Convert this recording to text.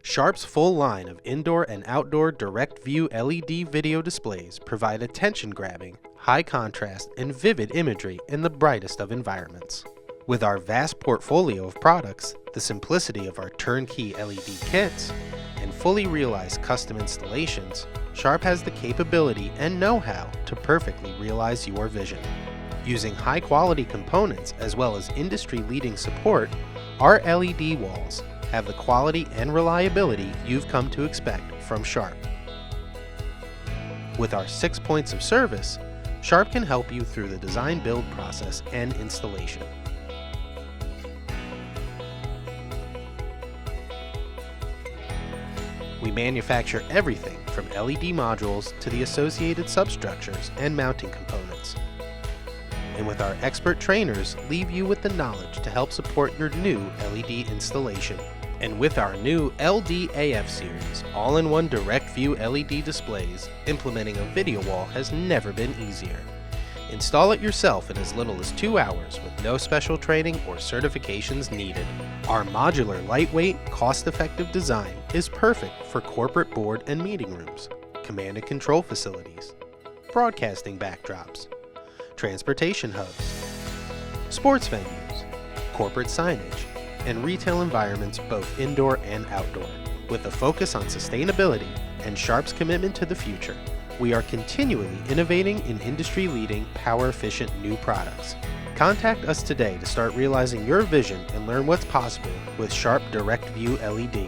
Sharp's full line of indoor and outdoor direct view LED video displays provide attention-grabbing, high contrast, and vivid imagery in the brightest of environments. With our vast portfolio of products, the simplicity of our turnkey LED kits, and fully realized custom installations, Sharp has the capability and know-how to perfectly realize your vision. Using high-quality components as well as industry-leading support, our LED walls have the quality and reliability you've come to expect from Sharp. With our 6 points of service, Sharp can help you through the design-build process and installation. We manufacture everything from LED modules to the associated substructures and mounting components. And with our expert trainers, leave you with the knowledge to help support your new LED installation. And with our new LD-AF series, all-in-one direct view LED displays, implementing a video wall has never been easier. Install it yourself in as little as 2 hours with no special training or certifications needed. Our modular, lightweight, cost-effective design is perfect for corporate board and meeting rooms, command and control facilities, broadcasting backdrops, transportation hubs, sports venues, corporate signage, and retail environments both indoor and outdoor. With a focus on sustainability and Sharp's commitment to the future, we are continually innovating in industry-leading, power-efficient new products. Contact us today to start realizing your vision and learn what's possible with Sharp Direct View LED.